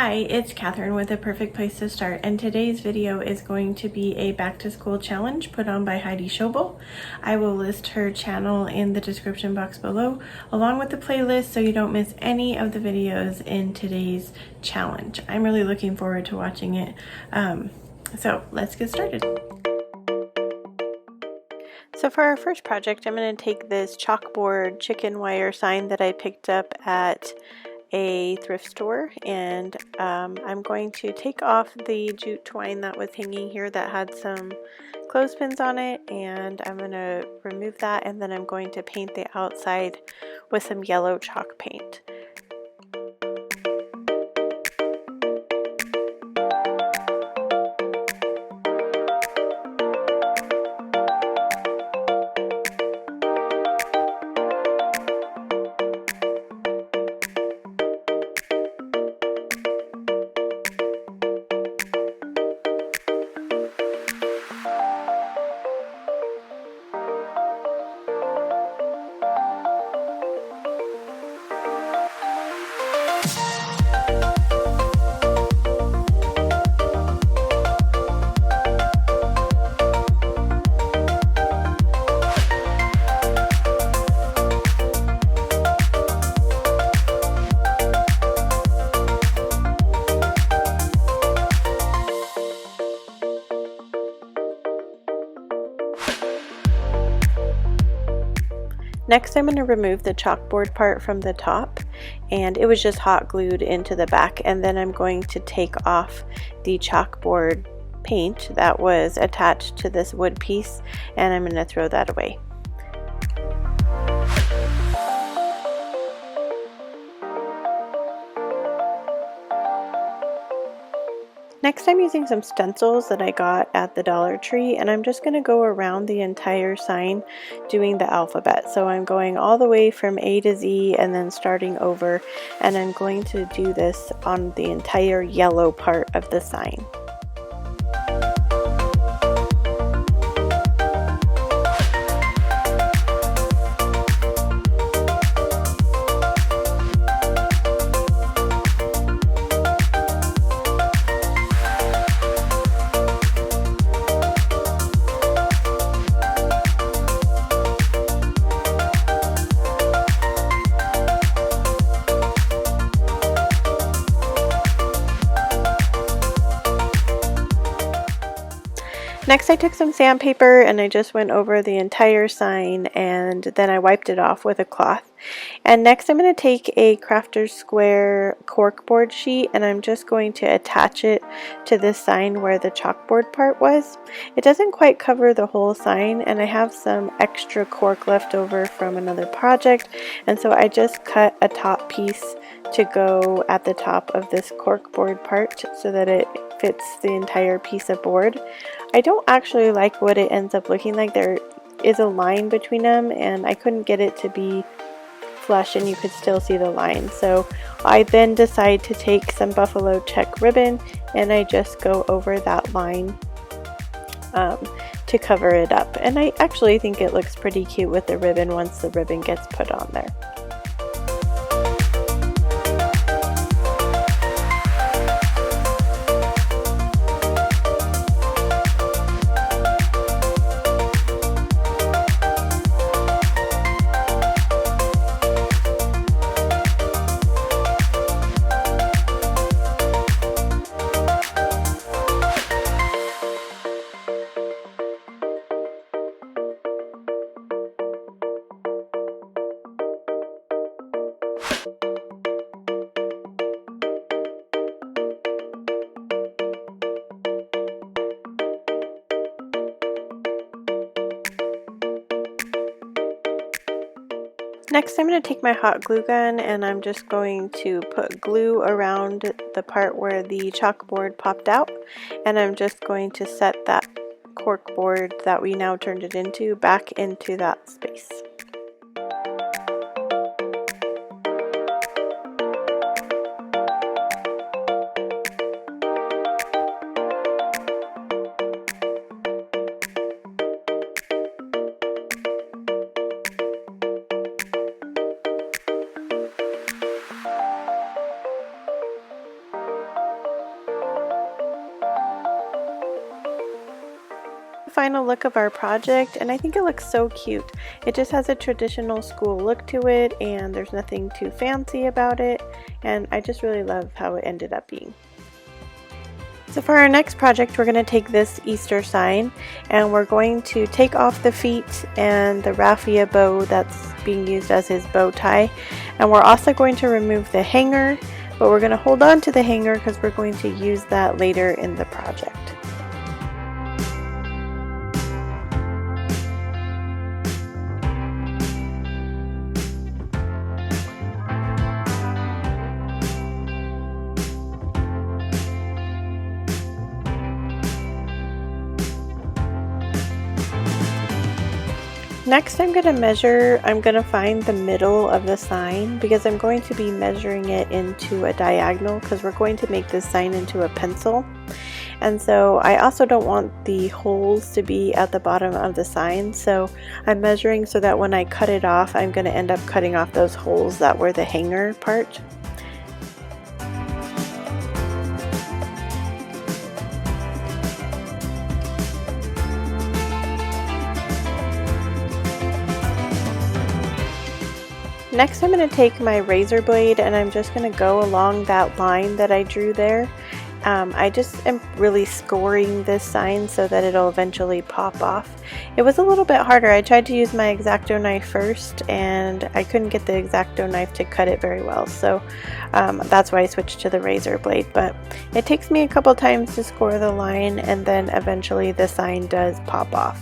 Hi, it's Catherine with A Perfect Place to Start, and today's video is going to be a back to school challenge put on by Heidi Sonboul. I will list her channel in the description box below, along with the playlist, so you don't miss any of the videos in today's challenge. I'm really looking forward to watching it. So let's get started. So for our first project, I'm going to take this chalkboard chicken wire sign that I picked up at a thrift store, and I'm going to take off the jute twine that was hanging here that had some clothespins on it, and I'm going to remove that, and then I'm going to paint the outside with some yellow chalk paint. Next, I'm going to remove the chalkboard part from the top, and it was just hot glued into the back, and then I'm going to take off the chalkboard paint that was attached to this wood piece, and I'm going to throw that away. Next, I'm using some stencils that I got at the Dollar Tree, and I'm just going to go around the entire sign doing the alphabet. So I'm going all the way from A to Z and then starting over, and I'm going to do this on the entire yellow part of the sign. Next, I took some sandpaper and I just went over the entire sign, and then I wiped it off with a cloth. And next I'm going to take a Crafter's Square corkboard sheet, and I'm just going to attach it to this sign where the chalkboard part was. It doesn't quite cover the whole sign, and I have some extra cork left over from another project, and so I just cut a top piece to go at the top of this corkboard part so that it fits the entire piece of board. I don't actually like what it ends up looking like. There is a line between them, and I couldn't get it to be flush and you could still see the line. So I then decide to take some buffalo check ribbon, and I just go over that line to cover it up. And I actually think it looks pretty cute with the ribbon once the ribbon gets put on there. Next, I'm going to take my hot glue gun, and I'm just going to put glue around the part where the chalkboard popped out, and I'm just going to set that corkboard that we now turned it into back into that space. final look of our project, and I think it looks so cute. It just has a traditional school look to it, and there's nothing too fancy about it, and I just really love how it ended up being. So for our next project, we're going to take this Easter sign and we're going to take off the feet and the raffia bow that's being used as his bow tie. And we're also going to remove the hanger, but we're going to hold on to the hanger because we're going to use that later in the project. Next I'm going to find the middle of the sign because I'm going to be measuring it into a diagonal because we're going to make this sign into a pencil. And so I also don't want the holes to be at the bottom of the sign, so I'm measuring so that when I cut it off, I'm going to end up cutting off those holes that were the hanger part. Next I'm going to take my razor blade and I'm just going to go along that line that I drew there. I just am really scoring this sign so that it'll eventually pop off. It was a little bit harder. I tried to use my X-Acto knife first and I couldn't get the X-Acto knife to cut it very well, so that's why I switched to the razor blade. But it takes me a couple times to score the line and then eventually the sign does pop off.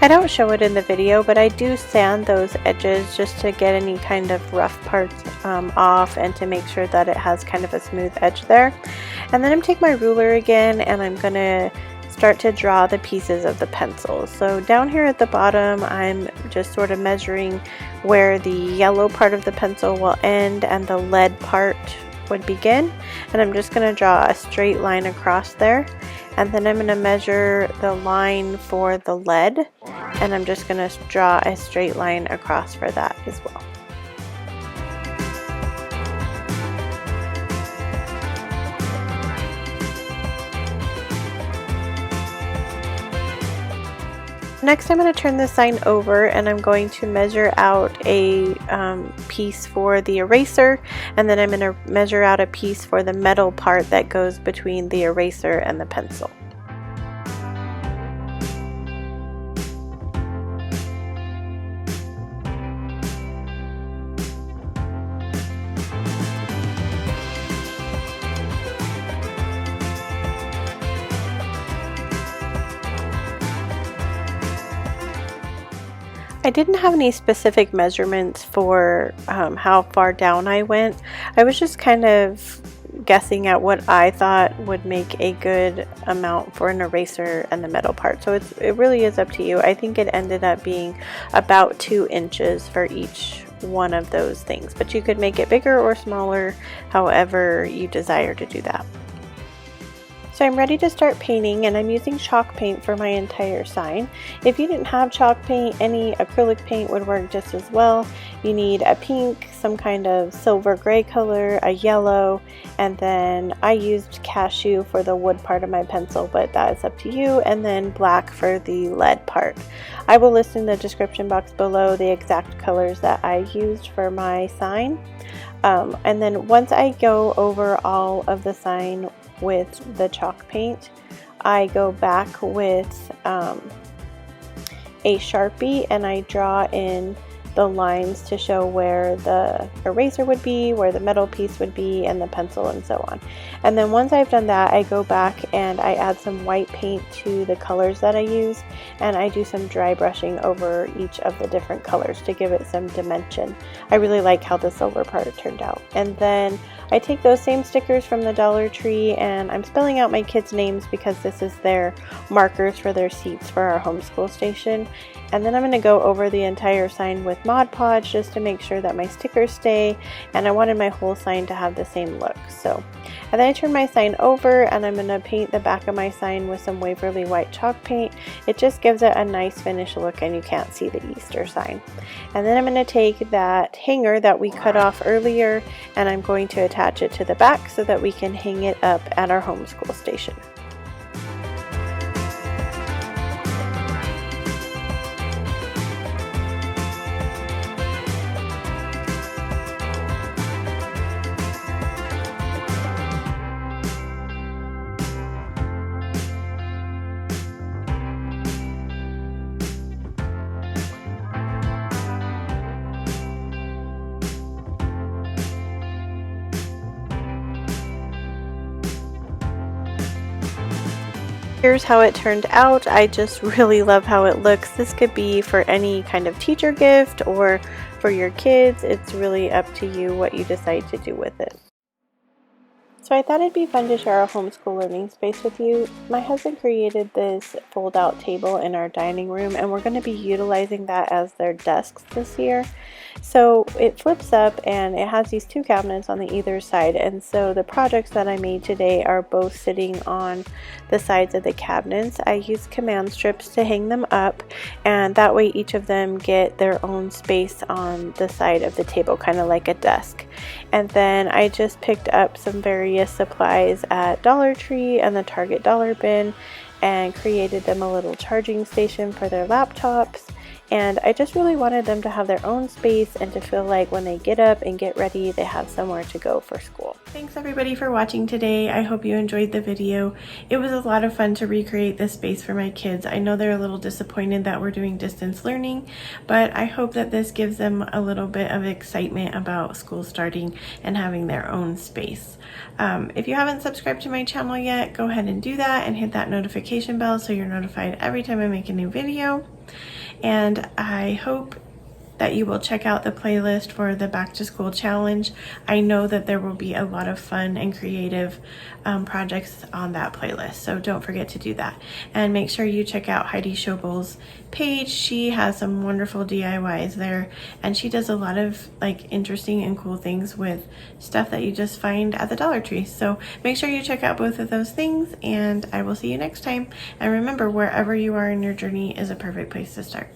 I don't show it in the video, but I do sand those edges just to get any kind of rough parts off and to make sure that it has kind of a smooth edge there. And then I'm taking my ruler again and I'm going to start to draw the pieces of the pencil. So down here at the bottom, I'm just sort of measuring where the yellow part of the pencil will end and the lead part would begin. And I'm just going to draw a straight line across there. And then I'm going to measure the line for the lead, and I'm just going to draw a straight line across for that as well. Next I'm going to turn the sign over and I'm going to measure out a piece for the eraser, and then I'm going to measure out a piece for the metal part that goes between the eraser and the pencil. I didn't have any specific measurements for how far down I went. I was just kind of guessing at what I thought would make a good amount for an eraser and the metal part. So it really is up to you. I think it ended up being about 2 inches for each one of those things, but you could make it bigger or smaller, however you desire to do that. So I'm ready to start painting, and I'm using chalk paint for my entire sign. If you didn't have chalk paint, any acrylic paint would work just as well. You need a pink, some kind of silver gray color, a yellow, and then I used Cashew for the wood part of my pencil, but that is up to you, and then black for the lead part. I will list in the description box below the exact colors that I used for my sign. And then once I go over all of the sign with the chalk paint, I go back with a Sharpie and I draw in the lines to show where the eraser would be, where the metal piece would be, and the pencil and so on. And then once I've done that, I go back and I add some white paint to the colors that I use, and I do some dry brushing over each of the different colors to give it some dimension. I really like how the silver part turned out. And then I take those same stickers from the Dollar Tree, and I'm spelling out my kids' names because this is their markers for their seats for our homeschool station. And then I'm going to go over the entire sign with Mod Podge just to make sure that my stickers stay, and I wanted my whole sign to have the same look. So, and then I turn my sign over and I'm going to paint the back of my sign with some Waverly white chalk paint. It just gives it a nice finished look and you can't see the Easter sign. And then I'm going to take that hanger that we cut off earlier and I'm going to attach it to the back so that we can hang it up at our homeschool station. Here's how it turned out. I just really love how it looks. This could be for any kind of teacher gift or for your kids. It's really up to you what you decide to do with it. So I thought it'd be fun to share our homeschool learning space with you. My husband created this fold-out table in our dining room, and we're going to be utilizing that as their desks this year. So it flips up and it has these two cabinets on the either side, and so the projects that I made today are both sitting on the sides of the cabinets. I used command strips to hang them up, and that way each of them get their own space on the side of the table, kind of like a desk. And then I just picked up some various supplies at Dollar Tree and the Target dollar bin and created them a little charging station for their laptops. And I just really wanted them to have their own space and to feel like when they get up and get ready, they have somewhere to go for school. Thanks everybody for watching today. I hope you enjoyed the video. It was a lot of fun to recreate this space for my kids. I know they're a little disappointed that we're doing distance learning, but I hope that this gives them a little bit of excitement about school starting and having their own space. If you haven't subscribed to my channel yet, go ahead and do that and hit that notification bell so you're notified every time I make a new video. And I hope that you will check out the playlist for the back to school challenge. I know that there will be a lot of fun and creative projects on that playlist, so don't forget to do that. And make sure you check out Heidi Sonboul's page. She has some wonderful DIYs there, and she does a lot of like interesting and cool things with stuff that you just find at the Dollar Tree. So make sure you check out both of those things, and I will see you next time. And remember, wherever you are in your journey is a perfect place to start.